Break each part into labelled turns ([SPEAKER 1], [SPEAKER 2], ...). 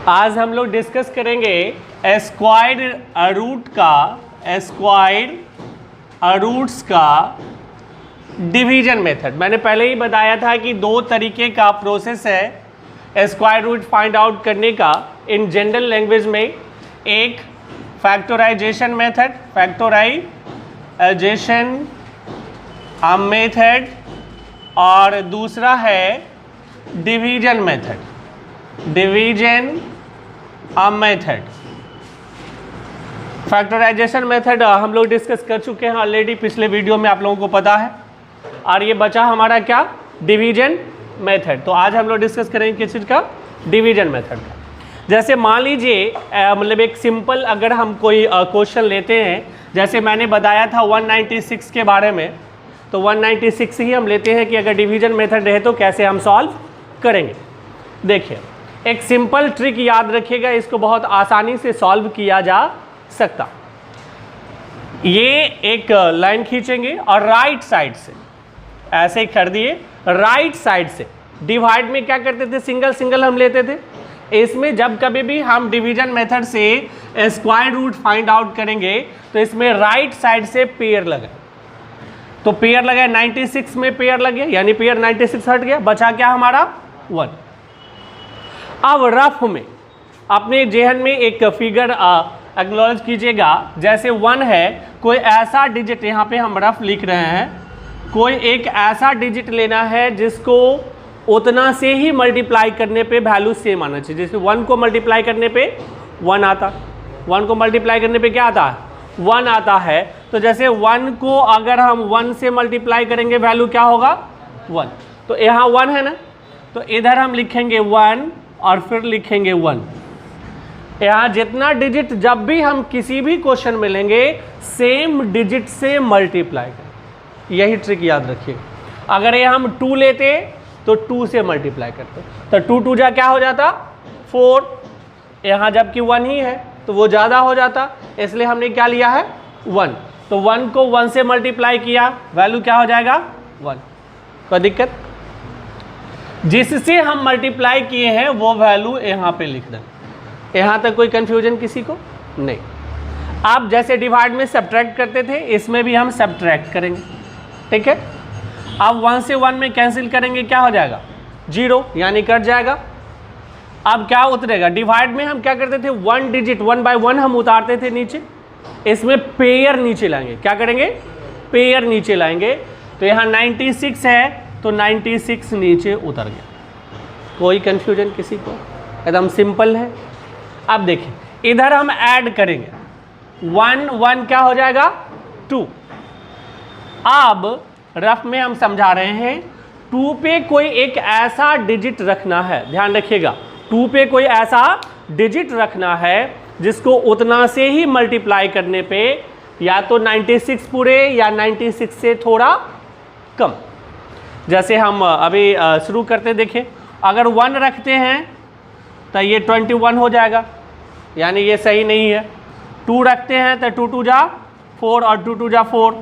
[SPEAKER 1] आज हम लोग डिस्कस करेंगे स्क्वायर रूट्स का डिवीजन मेथड। मैंने पहले ही बताया था कि दो तरीके का प्रोसेस है स्क्वायर रूट फाइंड आउट करने का इन जनरल लैंग्वेज में। एक फैक्टराइजेशन मेथड और दूसरा है डिवीजन मेथड। फैक्टराइजेशन मेथड हम लोग डिस्कस कर चुके हैं ऑलरेडी पिछले वीडियो में, आप लोगों को पता है। और ये बचा हमारा क्या, डिवीजन मेथड। तो आज हम लोग डिस्कस करेंगे किस चीज़ का, डिवीजन मेथड का। जैसे मान लीजिए मतलब एक सिंपल अगर हम कोई क्वेश्चन लेते हैं, जैसे मैंने बताया था 196 के बारे में, तो 196 ही हम लेते हैं कि अगर डिवीजन मेथड रहे तो कैसे हम सॉल्व करेंगे। देखिए एक सिंपल ट्रिक याद रखिएगा, इसको बहुत आसानी से सॉल्व किया जा सकता। ये एक लाइन खींचेंगे और राइट साइड से ऐसे ही कर दिए, राइट साइड से डिवाइड में क्या करते थे, सिंगल सिंगल हम लेते थे। इसमें जब कभी भी हम डिवीजन मेथड से स्क्वायर रूट फाइंड आउट करेंगे तो इसमें राइट साइड से पेयर लगे, तो पेयर लगे 96 में पेयर लगे, यानी पेयर 96 हट गया, बचा क्या हमारा 1। अब रफ में अपने जेहन में एक फिगर एक्नॉलेज कीजिएगा। जैसे 1 है, कोई ऐसा डिजिट यहाँ पे हम रफ लिख रहे हैं, कोई एक ऐसा डिजिट लेना है जिसको उतना से ही मल्टीप्लाई करने पे वैल्यू सेम आना चाहिए। जैसे 1 को मल्टीप्लाई करने पे 1 आता, 1 को मल्टीप्लाई करने पे क्या आता है, 1 आता है। तो जैसे 1 को अगर हम 1 से मल्टीप्लाई करेंगे वैल्यू क्या होगा 1, तो यहाँ 1 है ना, तो इधर हम लिखेंगे 1 और फिर लिखेंगे 1। यहाँ जितना डिजिट जब भी हम किसी भी क्वेश्चन में लेंगे सेम डिजिट से मल्टीप्लाई करें, यही ट्रिक याद रखिए। अगर ये हम 2 लेते तो 2 से मल्टीप्लाई करते, तो 2 2 जा क्या हो जाता 4। यहाँ जबकि 1 ही है तो वो ज़्यादा हो जाता, इसलिए हमने क्या लिया है 1। तो 1 को 1 से मल्टीप्लाई किया, वैल्यू क्या हो जाएगा 1। कोई दिक्कत, जिससे हम मल्टीप्लाई किए हैं वो वैल्यू यहाँ पे लिख दें। यहाँ तक कोई कंफ्यूजन किसी को नहीं। आप जैसे डिवाइड में सब्ट्रैक्ट करते थे, इसमें भी हम सब्ट्रैक्ट करेंगे, ठीक है। अब 1 से 1 में कैंसिल करेंगे, क्या हो जाएगा 0, यानी कट जाएगा। अब क्या उतरेगा, डिवाइड में हम क्या करते थे 1 डिजिट 1 बाय 1 हम उतारते थे नीचे, इसमें पेयर नीचे लाएंगे। क्या करेंगे, पेयर नीचे लाएंगे। तो यहाँ 96 है तो 96 नीचे उतर गया। कोई कंफ्यूजन किसी को, एकदम सिंपल है। अब देखिए इधर हम ऐड करेंगे, 1 1 क्या हो जाएगा 2। अब रफ में हम समझा रहे हैं 2 पे कोई एक ऐसा डिजिट रखना है, ध्यान रखिएगा 2 पे कोई ऐसा डिजिट रखना है जिसको उतना से ही मल्टीप्लाई करने पे या तो 96 पूरे या 96 से थोड़ा कम। जैसे हम अभी शुरू करते देखें, अगर 1 रखते हैं तो ये 21 हो जाएगा, यानी ये सही नहीं है। 2 रखते हैं तो 2 2 जा 4 और 2 2 जा 4,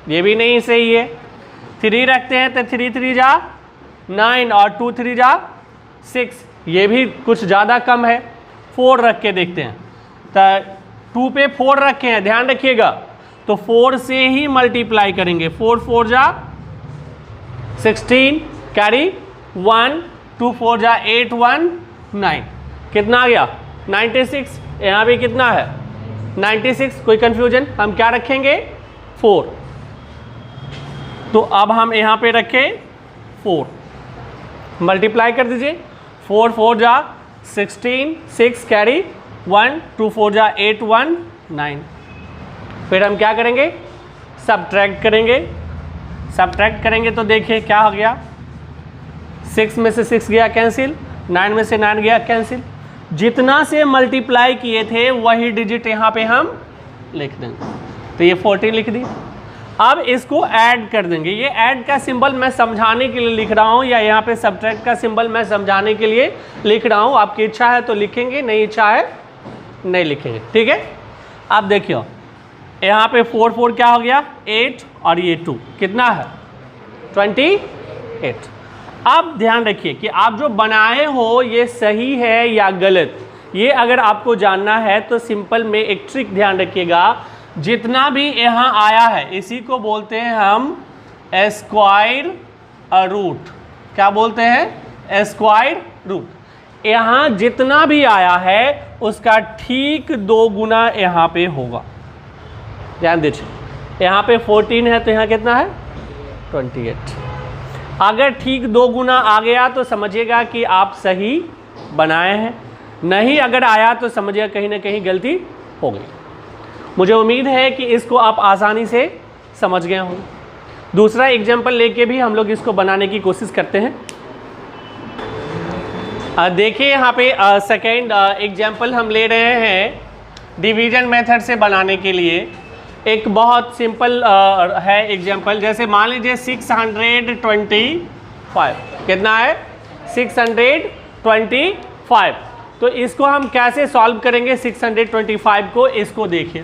[SPEAKER 1] ये भी नहीं सही है। 3 रखते हैं तो 3 3 जा 9 और 2 3 जा 6, ये भी कुछ ज़्यादा कम है। 4 रख के देखते हैं, तो 2 पे 4 रखे हैं, ध्यान रखिएगा, तो 4 से ही मल्टीप्लाई करेंगे। 4 4 जा 16, कैरी 1, 2 4 जा 8 1 9, कितना आ गया 96। यहाँ भी कितना है 96, कोई कंफ्यूजन, हम क्या रखेंगे 4। तो अब हम यहाँ पे रखें 4, मल्टीप्लाई कर दीजिए। 4 4 जा 16, 6 कैरी 1, 2 4 जा 8 1 9। फिर हम क्या करेंगे, सब्ट्रैक्ट करेंगे। सब्ट्रैक्ट करेंगे तो देखिए क्या हो गया, 6 में से 6 गया कैंसिल, 9 में से 9 गया कैंसिल। जितना से मल्टीप्लाई किए थे वही डिजिट यहाँ पे हम लिख देंगे, तो ये 14 लिख दी। अब इसको ऐड कर देंगे। ये ऐड का सिंबल मैं समझाने के लिए लिख रहा हूँ, या यहाँ पे सब्ट्रैक्ट का सिंबल मैं समझाने के लिए लिख रहा हूँ। आपकी इच्छा है तो लिखेंगे, नहीं इच्छा है नहीं लिखेंगे, ठीक है। अब देखियो यहाँ पे 4 4 क्या हो गया 8 और ये 2 कितना है 28। अब ध्यान रखिए कि आप जो बनाए हो ये सही है या गलत, ये अगर आपको जानना है तो सिंपल में एक ट्रिक ध्यान रखिएगा, जितना भी यहाँ आया है इसी को बोलते हैं हम स्क्वायर रूट। क्या बोलते हैं? Square root. यहाँ जितना भी आया है उसका ठीक 2 गुना यहाँ पे होगा। ध्यान दीजिए, यहाँ पे 14 है तो यहाँ कितना है? 28। अगर ठीक 2 गुना आ गया तो समझिएगा कि आप सही बनाए हैं, नहीं अगर आया तो समझिएगा कहीं ना कहीं गलती हो गई। मुझे उम्मीद है कि इसको आप आसानी से समझ गए होंगे। दूसरा एग्जाम्पल लेके भी हम लोग इसको बनाने की कोशिश करते हैं। देखिए यहाँ पे सेकेंड एग्जाम्पल हम ले रहे हैं डिवीजन मेथड से बनाने के लिए। एक बहुत सिंपल है एग्जाम्पल, जैसे मान लीजिए 625 कितना है? 625। तो इसको हम कैसे सॉल्व करेंगे 625 को? इसको देखिए,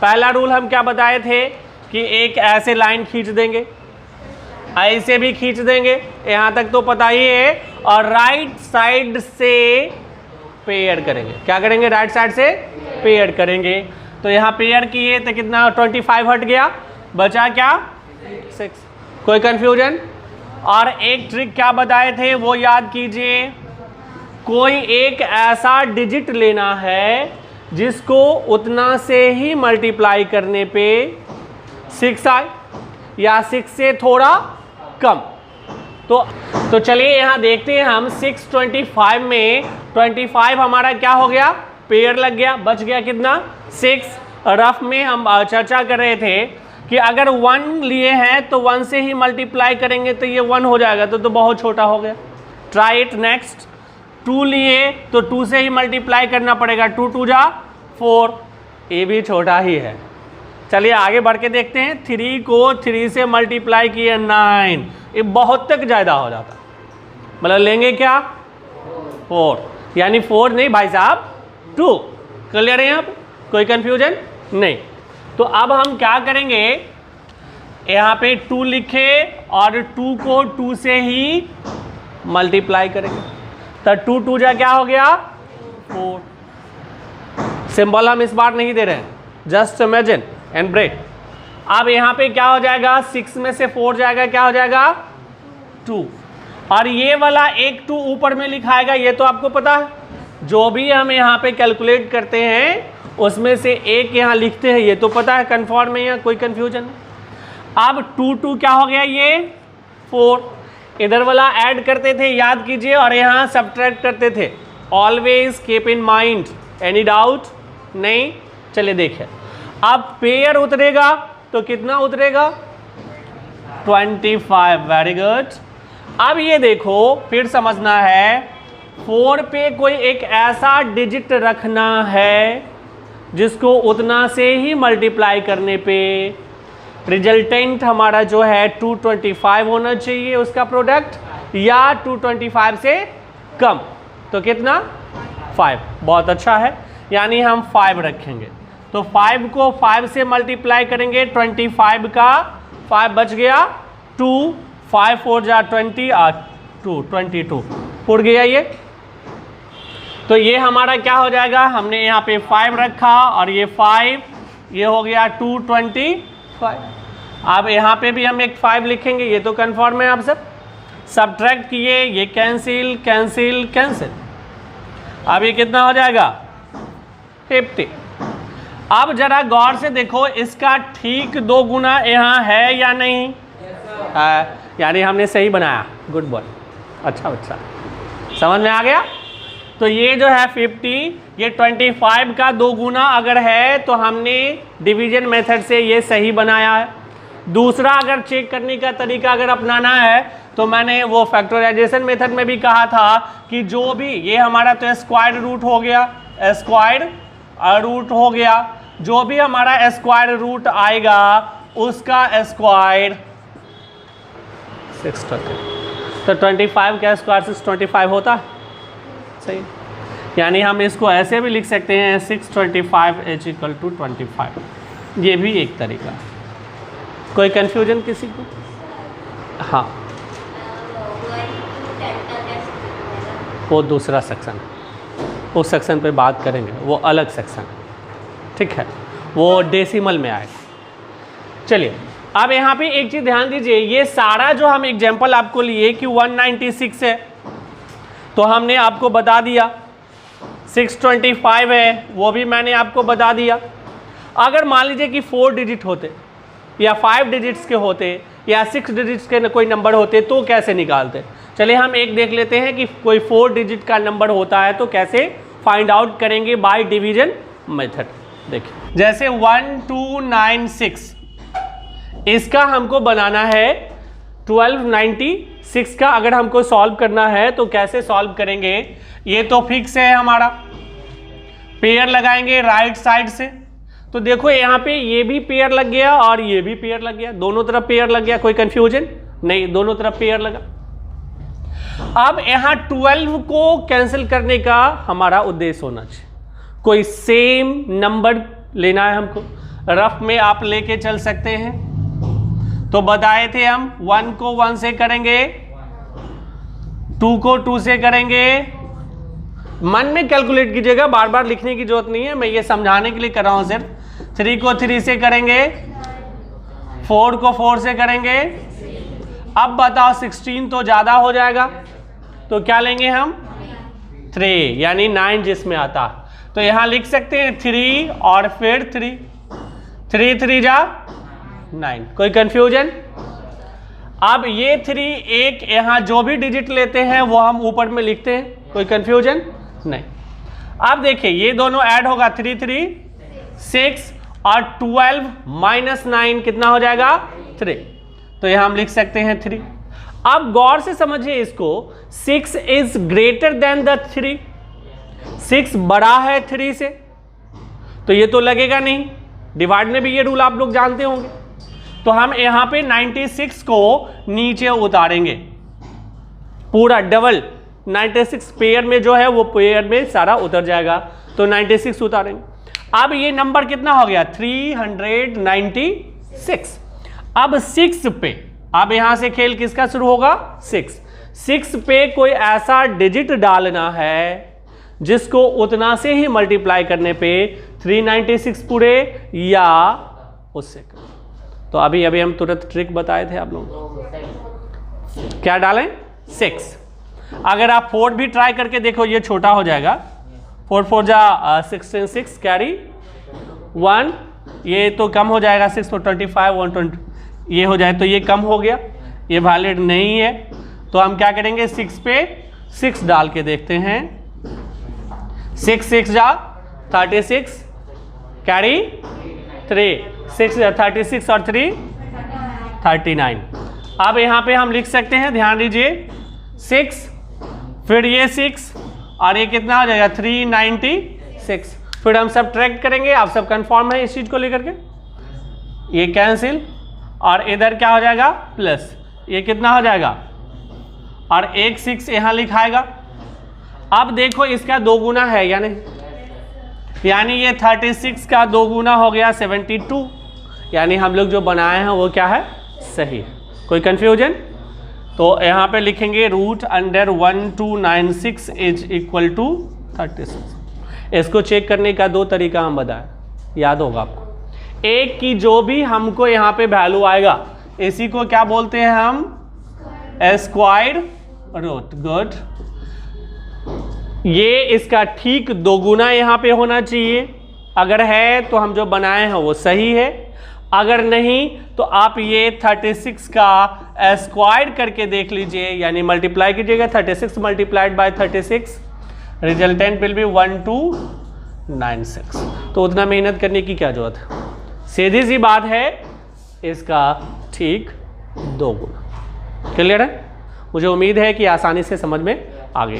[SPEAKER 1] पहला रूल हम क्या बताए थे कि एक ऐसे लाइन खींच देंगे, ऐसे भी खींच देंगे, यहाँ तक तो पता ही है, और राइट साइड से पेयर करेंगे। क्या करेंगे? राइट साइड से पेयर करेंगे। तो यहाँ पेयर किए तो कितना? 25 हट गया, बचा क्या? 6। कोई कंफ्यूजन? और एक ट्रिक क्या बताए थे वो याद कीजिए, कोई एक ऐसा डिजिट लेना है जिसको उतना से ही मल्टीप्लाई करने पे 6 आए या 6 से थोड़ा कम। तो चलिए यहाँ देखते हैं हम 625 में 25 हमारा क्या हो गया? पेयर लग गया, बच गया कितना? 6। रफ में हम चर्चा कर रहे थे कि अगर 1 लिए हैं तो 1 से ही मल्टीप्लाई करेंगे तो ये 1 हो जाएगा, तो बहुत छोटा हो गया। Try it next. 2 लिए तो 2 से ही मल्टीप्लाई करना पड़ेगा, 2 2 जा 4, ये भी छोटा ही है। चलिए आगे बढ़ के देखते हैं। 3 को 3 से मल्टीप्लाई किए 9, ये बहुत तक ज़्यादा हो जाता, मतलब लेंगे क्या? 4, यानी 4 नहीं भाई साहब 2। क्लियर है यहाँ पे? कोई कंफ्यूजन नहीं। तो अब हम क्या करेंगे, यहाँ पे 2 लिखे और 2 को 2 से ही मल्टीप्लाई करेंगे, तो 2 2 जा क्या हो गया? 4। सिंबल हम इस बार नहीं दे रहे हैं, जस्ट इमेजिन एंड ब्रेक। अब यहाँ पे क्या हो जाएगा? 6 में से 4 जाएगा, क्या हो जाएगा? 2। और ये वाला एक 2 ऊपर में लिखाएगा, ये तो आपको पता है। जो भी हम यहाँ पे कैलकुलेट करते हैं उसमें से एक यहाँ लिखते हैं, ये तो पता है, कन्फर्म है, यहाँ कोई कन्फ्यूजन नहीं। अब 2 2 क्या हो गया? ये 4। इधर वाला ऐड करते थे, याद कीजिए, और यहाँ सब्ट्रैक्ट करते थे। Always keep in mind. Any doubt? नहीं। चलिए देखिए, अब पेयर उतरेगा तो कितना उतरेगा? 25। Very good. अब ये देखो, फिर समझना है, 4 पे कोई एक ऐसा डिजिट रखना है जिसको उतना से ही मल्टीप्लाई करने पे रिजल्टेंट हमारा जो है 225 होना चाहिए उसका प्रोडक्ट, या 225 से कम। तो कितना? 5। बहुत अच्छा है, यानी हम 5 रखेंगे। तो 5 को 5 से मल्टीप्लाई करेंगे, 25 का 5 बच गया 2, 5 4 जा 20 और 2 22 उड़ गया ये। तो ये हमारा क्या हो जाएगा? हमने यहाँ पे 5 रखा और ये 5, ये हो गया 225। अब यहाँ पे भी हम एक 5 लिखेंगे, ये तो कन्फर्म है आप सब। सब्ट्रैक्ट किए, ये कैंसिल कैंसिल कैंसिल। अब ये कितना हो जाएगा? 50। अब जरा गौर से देखो, इसका ठीक 2 गुना यहाँ है या नहीं? है, यानी हमने सही बनाया। गुड बॉय, अच्छा बच्चा, समझ में आ गया। तो ये जो है 50, ये 25 का 2 गुना अगर है तो हमने डिवीजन मेथड से ये सही बनाया है। दूसरा अगर चेक करने का तरीका अगर अपनाना है तो मैंने वो फैक्टराइजेशन मेथड में भी कहा था कि जो भी ये हमारा तो स्क्वायर रूट हो गया, स्क्वायर रूट हो गया, जो भी हमारा स्क्वायर रूट आएगा उसका स्क्वायर 630। तो 25 का स्क्वायर 625 होता है, सही। यानी हम इसको ऐसे भी लिख सकते हैं 625 = 25। ये भी एक तरीका। कोई कंफ्यूजन किसी को? हाँ, वो दूसरा सेक्शन है। उस सेक्शन पे बात करेंगे, वो अलग सेक्शन है, ठीक है, वो डेसिमल में आएगा। चलिए अब यहाँ पे एक चीज़ ध्यान दीजिए, ये सारा जो हम एग्जाम्पल आपको लिए कि 196 है तो हमने आपको बता दिया, 625 है वो भी मैंने आपको बता दिया। अगर मान लीजिए कि 4 डिजिट होते या 5 डिजिट्स के होते या 6 डिजिट्स के कोई नंबर होते तो कैसे निकालते। चलिए हम एक देख लेते हैं कि कोई 4 डिजिट का नंबर होता है तो कैसे फाइंड आउट करेंगे बाय डिवीजन मेथड। देखिए जैसे 1296 इसका हमको बनाना है 1296 का, अगर हमको सॉल्व करना है तो कैसे सॉल्व करेंगे। ये तो फिक्स है हमारा, पेयर लगाएंगे राइट साइड से, तो देखो यहाँ पे ये भी पेयर लग गया और ये भी पेयर लग गया, दोनों तरफ पेयर लग गया, कोई कंफ्यूजन नहीं, दोनों तरफ पेयर लगा। अब यहाँ 12 को कैंसिल करने का हमारा उद्देश्य होना चाहिए, कोई सेम नंबर लेना है हमको, रफ में आप लेके चल सकते हैं। तो बताए थे हम 1 को 1 से करेंगे, 2 को 2 से करेंगे, मन में कैलकुलेट कीजिएगा, बार बार लिखने की जरूरत नहीं है, मैं ये समझाने के लिए कर रहा हूं सिर्फ। 3 को 3 से करेंगे, 4 को 4 से करेंगे। अब बताओ 16 तो ज़्यादा हो जाएगा, तो क्या लेंगे हम 3, यानी 9 जिसमें आता, तो यहाँ लिख सकते हैं 3 और फिर 3, 3 3 जा 9, कोई कंफ्यूजन। अब ये 3 एक यहाँ जो भी डिजिट लेते हैं वो हम ऊपर में लिखते हैं, कोई कंफ्यूजन नहीं। अब देखिए ये दोनों ऐड होगा, 3 3 6 और 12 माइनस 9 कितना हो जाएगा 3, तो यहाँ हम लिख सकते हैं 3। अब गौर से समझिए इसको, 6 इज ग्रेटर देन द 3, 6 बड़ा है 3 से, तो ये तो लगेगा नहीं, डिवाइड में भी ये रूल आप लोग जानते होंगे। तो हम यहाँ पे 96 को नीचे उतारेंगे, पूरा डबल 96 पेयर में जो है वो पेयर में सारा उतर जाएगा, तो 96 उतारेंगे। अब ये नंबर कितना हो गया 396। अब 6 पे, अब यहां से खेल किसका शुरू होगा 6 पे कोई ऐसा डिजिट डालना है जिसको उतना से ही मल्टीप्लाई करने पे 396 पूरे या उससे। तो अभी हम तुरंत ट्रिक बताए थे आप लोग, क्या डालें 6। अगर आप 4 भी ट्राई करके देखो ये छोटा हो जाएगा, 4 4 जा 16 6 कैरी 1, ये तो कम हो जाएगा, 6 4 25 120 ये हो जाए, तो ये कम हो गया, ये वैलिड नहीं है। तो हम क्या करेंगे 6 पे 6 डाल के देखते हैं, 6 6 जा 36 कैरी 3, 6 36 और 3 39। अब यहाँ पे हम लिख सकते हैं, ध्यान दीजिए 6 फिर ये 6 और ये कितना हो जाएगा 396। फिर हम सब ट्रैक करेंगे, आप सब कंफर्म है इस चीज को लेकर के, ये कैंसिल और इधर क्या हो जाएगा प्लस, ये कितना हो जाएगा और एक 6 यहाँ लिखाएगा। अब देखो इसका 2 गुना है या नहीं, यानी ये 36 का 2 गुना हो गया 72, यानी हम लोग जो बनाए हैं वो क्या है सही। कोई कंफ्यूजन। तो यहाँ पे लिखेंगे √1296 इज इक्वल टू 36। इसको चेक करने का 2 तरीका हम बताएं, याद होगा आपको। एक की जो भी हमको यहाँ पे वैल्यू आएगा इसी को क्या बोलते हैं हम स्क्वायर रूट। गुड, ये इसका ठीक 2 गुना यहाँ पे होना चाहिए, अगर है तो हम जो बनाए हैं वो सही है, अगर नहीं तो आप ये 36 का स्क्वायर करके देख लीजिए, यानी मल्टीप्लाई कीजिएगा 36 multiplied by 36, resultant will be 1296। तो उतना मेहनत करने की क्या जरूरत है, सीधी सी बात है, इसका ठीक 2 गुना। क्लियर है? मुझे उम्मीद है कि आसानी से समझ में आ गई।